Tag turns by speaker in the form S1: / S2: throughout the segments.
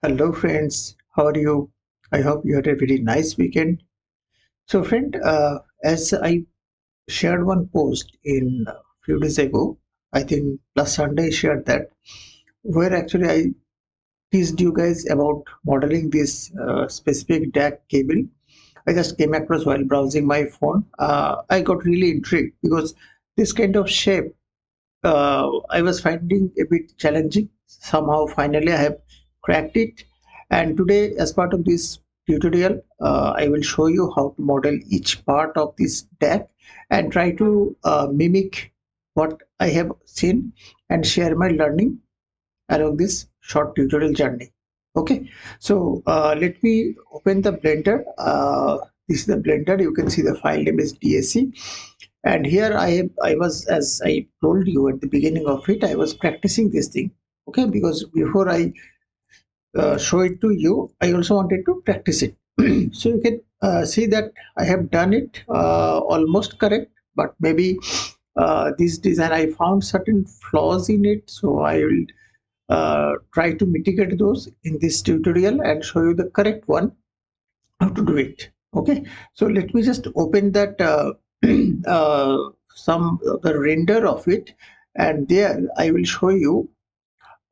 S1: Hello friends, how are you? I hope you had a very nice weekend. So friend, as I shared one post in a few days ago, I think last Sunday I shared that, where actually I teased you guys about modeling this specific DAC cable. I just came across while browsing my phone. I got really intrigued because this kind of shape I was finding a bit challenging. Somehow, finally, I have cracked it. And today, as part of this tutorial, I will show you how to model each part of this deck and try to mimic what I have seen and share my learning along this short tutorial journey. Okay, so let me open the Blender. This is the Blender. You can see the file name is DAC, and here I was, as I told you at the beginning of it, I was practicing this thing. Okay, because before I show it to you, I also wanted to practice it. So you can see that I have done it almost correct, but maybe this design I found certain flaws in it, so I will try to mitigate those in this tutorial and show you the correct one, how to do it. Okay, so let me just open that some the render of it, and there I will show you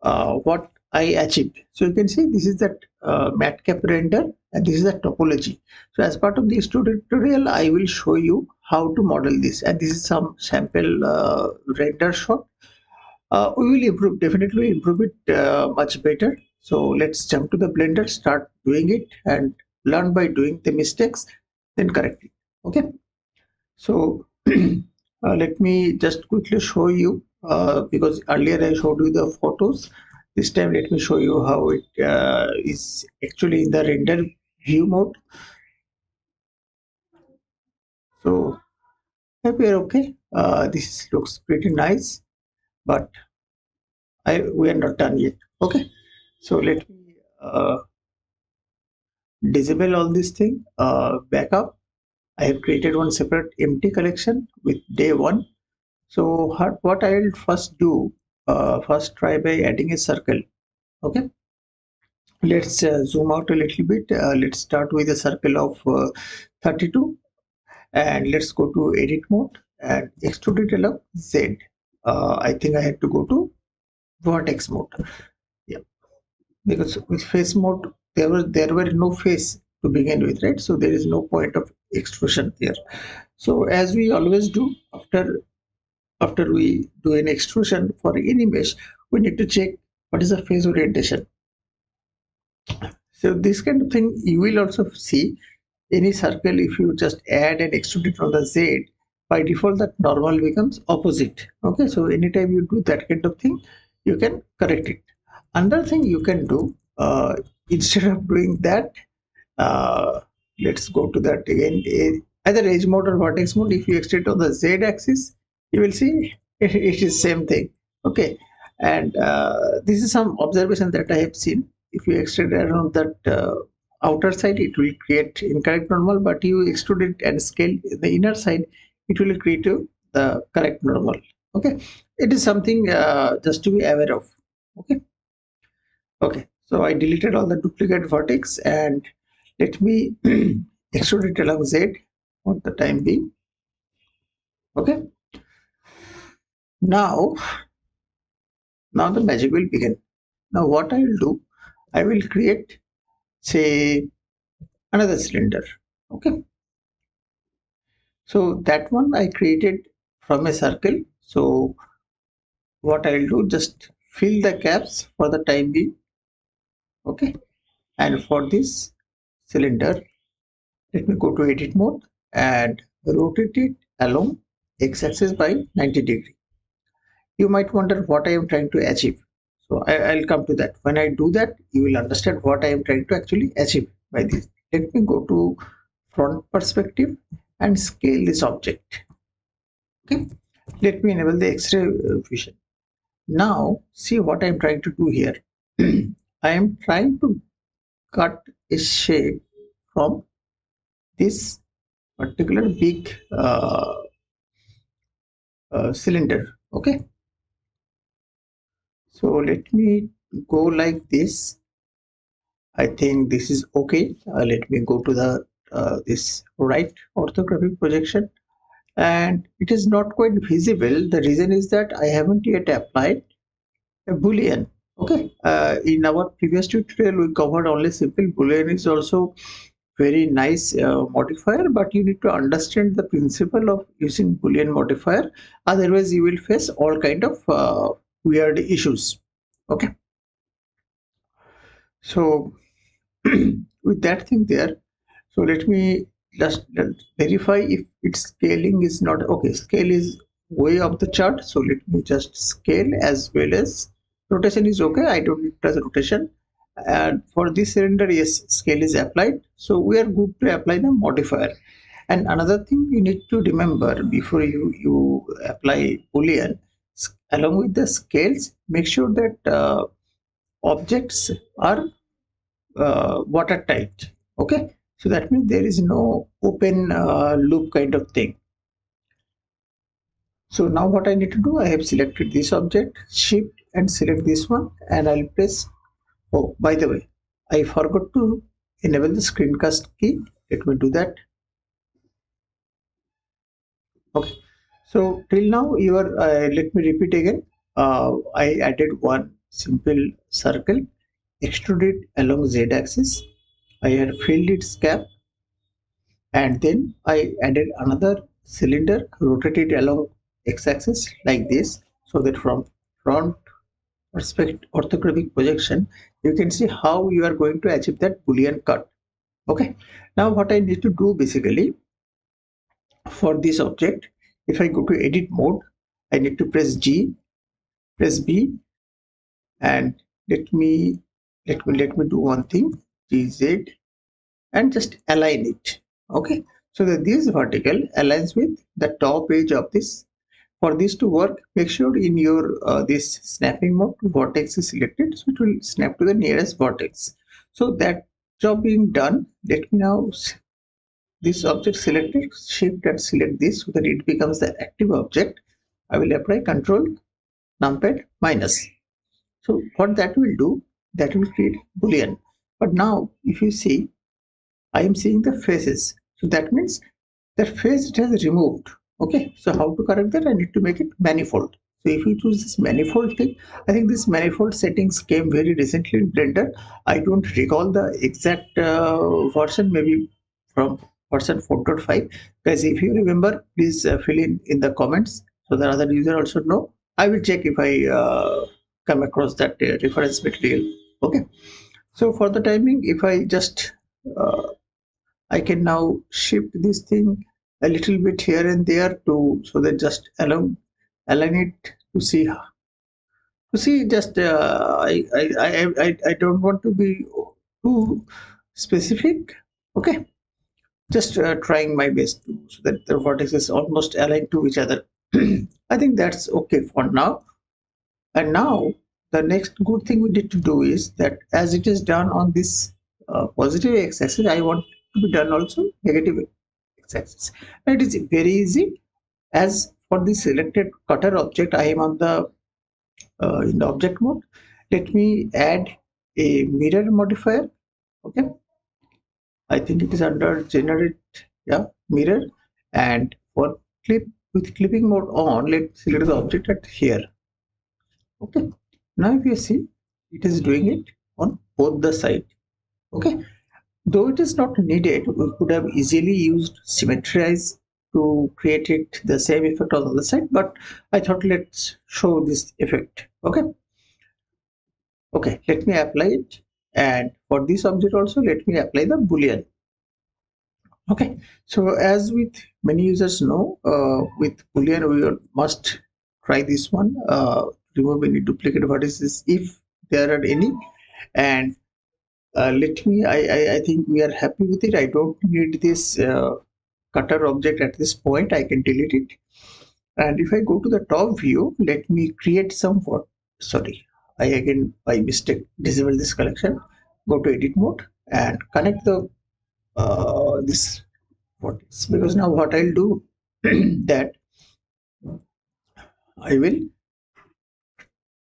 S1: what I achieved. So you can see this is that matcap render, and this is the topology. So as part of this tutorial, I will show you how to model this, and this is some sample render shot. We will improve, definitely improve it much better. So let's jump to the Blender, start doing it, and learn by doing the mistakes, then correct it. Okay. So let me just quickly show you, because earlier I showed you the photos. This time let me show you how it is actually in the render view mode. So hope we are okay. This looks pretty nice, but we are not done yet. Okay. So let me disable all this thing, backup. I have created one separate empty collection with day one. So what I will first do, first try by adding a circle. Okay, let's zoom out a little bit. Let's start with a circle of 32, and let's go to edit mode and extrude it along Z. I think I had to go to vertex mode. Yeah, because with face mode there were no face to begin with, right? So there is no point of extrusion there. So as we always do, after we do an extrusion for any mesh, we need to check what is the face orientation. So this kind of thing you will also see any circle. If you just add and extrude it from the Z, by default that normal becomes opposite. Okay, so anytime you do that kind of thing, you can correct it. Another thing you can do, instead of doing that, uh, let's go to that again, either edge mode or vertex mode. If you extend on the Z axis, you will see it is same thing. Okay, and this is some observation that I have seen. If you extend around that outer side, it will create incorrect normal, but you extrude it and scale the inner side, it will create you the correct normal. Okay, it is something just to be aware of. Okay. Okay, so I deleted all the duplicate vertex, and let me extrude it along Z for the time being. Okay, now the magic will begin. Now what I will do, I will create, say, another cylinder. Okay, so that one I created from a circle. So what I will do, just fill the gaps for the time being. Okay, and for this cylinder, let me go to edit mode and rotate it along x-axis by 90 degree. You might wonder what I am trying to achieve. So I'll come to that. When I do that, you will understand what I am trying to actually achieve by this. Let me go to front perspective and scale this object. Okay. Let me enable the X-ray vision. Now see what I am trying to do here. I am trying to cut a shape from this particular big cylinder. Okay, so let me go like this, I think this is okay. Let me go to the this right orthographic projection, and it is not quite visible. The reason is that I haven't yet applied a boolean. Okay, in our previous tutorial we covered only simple. Boolean is also very nice modifier, but you need to understand the principle of using boolean modifier, otherwise you will face all kind of weird issues. Okay, so with that thing there, so let me just verify if its scaling is not okay. Scale is way up the chart, so let me just scale, as well as rotation is okay. I don't need plus rotation. And for this cylinder, yes, scale is applied, so we are good to apply the modifier. And another thing you need to remember before you apply boolean, along with the scales, make sure that objects are watertight. Okay, so that means there is no open loop kind of thing. So now what I need to do, I have selected this object, shift and select this one, and I'll press. Oh, by the way, I forgot to enable the screencast key. Let me do that. Okay, so till now you are let me repeat again. I added one simple circle, extruded along z axis. I had filled its cap, and then I added another cylinder, rotated along x-axis like this, so that from front perspective orthographic projection you can see how you are going to achieve that boolean cut. Okay, now what I need to do basically for this object, if I go to edit mode, I need to press G, press B, and let me do one thing, GZ, and just align it. Okay, so that this vertical aligns with the top edge of this. For this to work, make sure in your this snapping mode vertex is selected, so it will snap to the nearest vertex. So that job being done, let me now this object selected, shift and select this so that it becomes the active object. I will apply control numpad minus. So what that will do, that will create boolean. But now if you see, I am seeing the faces. So that means that face it has removed. Okay, so how to correct that? I need to make it manifold. So if you choose this manifold thing, I think this manifold settings came very recently in Blender. I don't recall the exact version, maybe from version 4.5. Guys, if you remember, please fill in the comments so that other user also know. I will check if I come across that reference material. Okay, so for the timing, if I just uh, I can now shift this thing a little bit here and there to so that just align it to see just I don't want to be too specific. Okay, just trying my best to, so that the vertices almost align to each other. I think that's okay for now. And now the next good thing we need to do is that as it is done on this positive x-axis, I want to be done also negative x-axis. And it is very easy. As for the selected cutter object, I am on the in the object mode. Let me add a mirror modifier. Okay, I think it is under generate, yeah, mirror. And for clip with clipping mode on, let's select the object at here. Okay, now if you see, it is doing it on both the side. Okay, though it is not needed, we could have easily used symmetrize to create it the same effect on the other side, but I thought let's show this effect. Okay, okay, let me apply it. And for this object also, let me apply the boolean. Okay, so as with many users know, with boolean we must try this one, remove any duplicate vertices if there are any. And let me I think we are happy with it. I don't need this cutter object at this point. I can delete it. And if I go to the top view, let me create some what, sorry, I again by mistake disable this collection. Go to edit mode and connect the this vertex, because now what I'll do that I will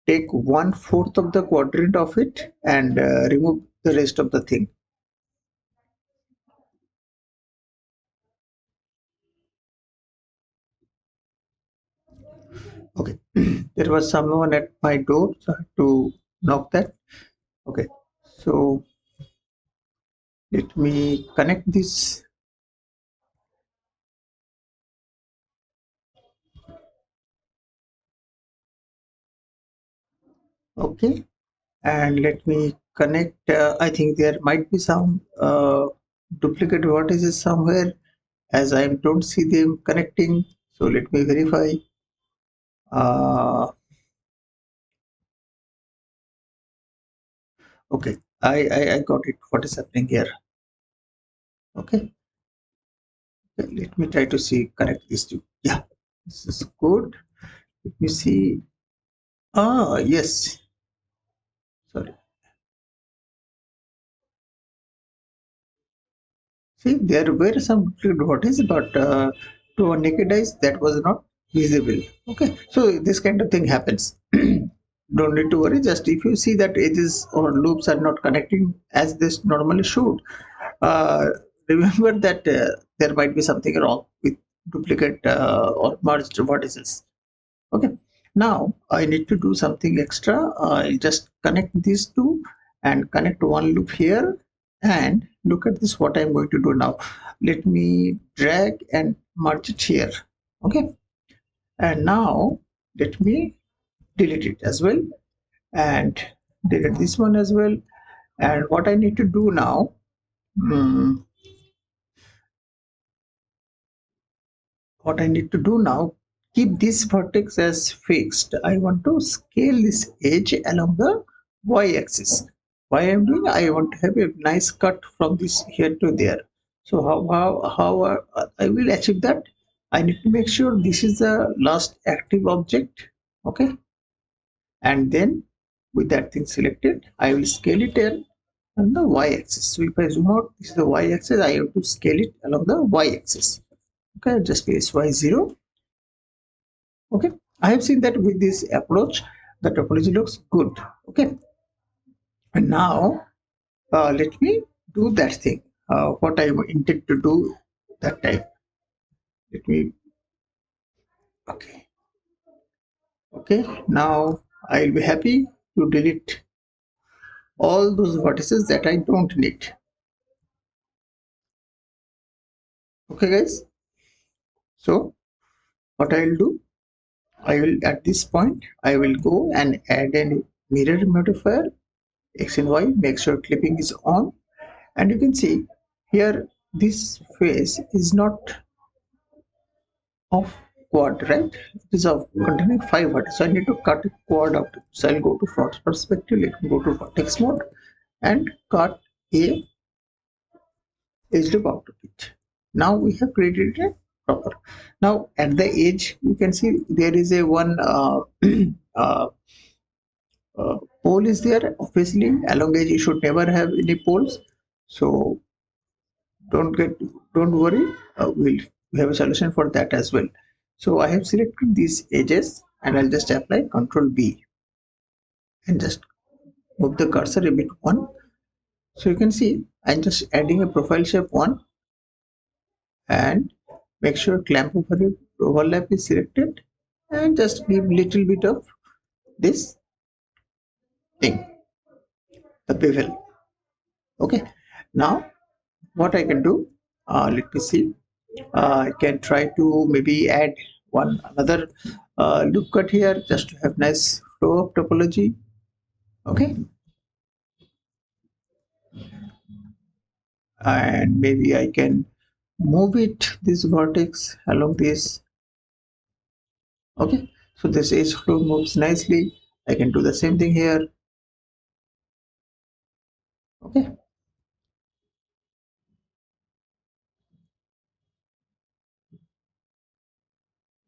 S1: take 1/4 of the quadrant of it and remove the rest of the thing. Okay, there was someone at my door, so I had to knock that. Okay, so let me connect this. Okay, and let me connect. I think there might be some duplicate vertices somewhere, as I don't see them connecting. So let me verify. Uh, okay, I got it. What is happening here? Okay, let me try to see connect these two. Yeah, this is good. Let me see. Ah, yes. Sorry. See, there were some bodies, but to our naked eyes, that was not visible. Okay, so this kind of thing happens. Don't need to worry. Just if you see that edges or loops are not connecting as this normally should, uh, remember that there might be something wrong with duplicate or merged vertices. Okay, now I need to do something extra. I'll just connect these two and connect one loop here, and look at this what I'm going to do now. Let me drag and merge it here. Okay, and now let me delete it as well, and delete this one as well. And what I need to do now, hmm, what I need to do now, keep this vertex as fixed. I want to scale this edge along the y-axis. Why I'm doing? I want to have a nice cut from this here to there. So how I will achieve that? I need to make sure this is the last active object. Okay, and then with that thing selected, I will scale it in on the y-axis. So if I zoom out, this is the y-axis. I have to scale it along the y-axis. Okay, just place y0. Okay, I have seen that with this approach the topology looks good. Okay, and now let me do that thing what I intend to do that time. Let me, okay, okay, now I'll be happy to delete all those vertices that I don't need. Okay guys, so what I'll do, I will at this point I will go and add a mirror modifier x and y, make sure clipping is on. And you can see here this face is not of quad, right? It is of containing 5 vertices. So I need to cut a quad out. So I'll go to front perspective, let me go to vertex mode and cut a edge loop out of it. Now we have created a proper. Now at the edge you can see there is a one uh, pole is there. Obviously along edge you should never have any poles. So don't get, don't worry, we have a solution for that as well. So I have selected these edges and I'll just apply Ctrl B and just move the cursor a bit one. So you can see I'm just adding a profile shape one, and make sure clamp overlap is selected, and just give little bit of this thing, the bevel. Okay, now what I can do, let me see, I can try to maybe add one another loop cut here just to have nice flow of topology. Okay, and maybe I can move it this vertex along this. Okay, so this edge flow moves nicely. I can do the same thing here. Okay,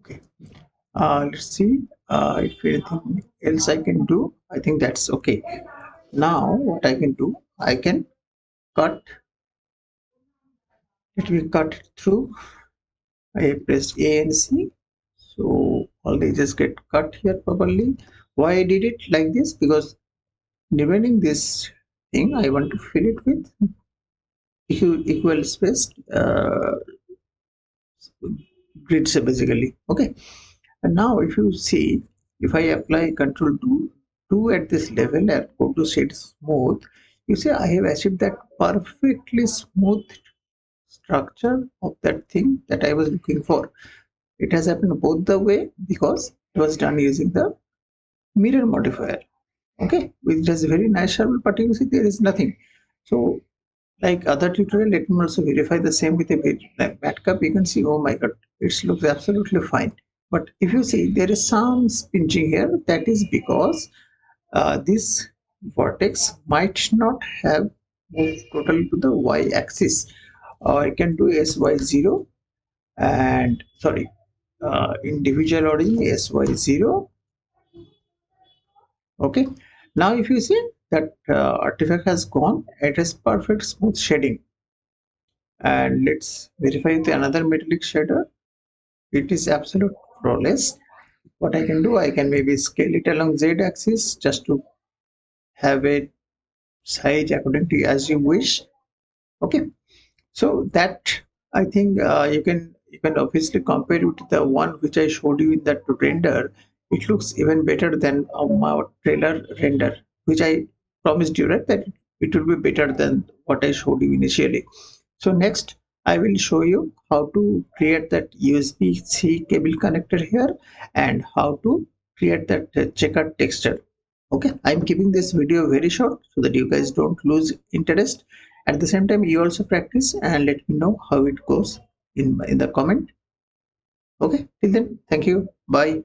S1: okay. Let's see if anything else I can do. I think that's okay. Now what I can do, I can cut. Let me cut it through. I pressed A and C, so all they just get cut here properly. Why I did it like this? Because depending this thing, I want to fill it with equal spaced grids basically. Okay. And now if you see, if I apply control 2 at this level and go to shade smooth, you see I have achieved that perfectly smooth structure of that thing that I was looking for. It has happened both the way because it was done using the mirror modifier. Okay, which is very nice, but you see there is nothing. So like other tutorial, let me also verify the same with a like backup. You can see, oh my god, it looks absolutely fine. But if you see there is some pinching here, that is because this vortex might not have moved totally to the y-axis. I can do sy0 and sorry, individual origin sy0. Okay, now if you see that artifact has gone, it is perfect smooth shading. And let's verify with another metallic shader. It is absolute flawless. What I can do, I can maybe scale it along z-axis just to have a size according to as you wish. Okay, so that I think you can obviously compare it to the one which I showed you in that render. It looks even better than our trailer render, which I promised you, right, that it will be better than what I showed you initially. So next I will show you how to create that USB-C cable connector here and how to create that checkered texture. Okay, I'm keeping this video very short so that you guys don't lose interest. At the same time, you also practice and let me know how it goes in the comment. Okay, till then, thank you. Bye.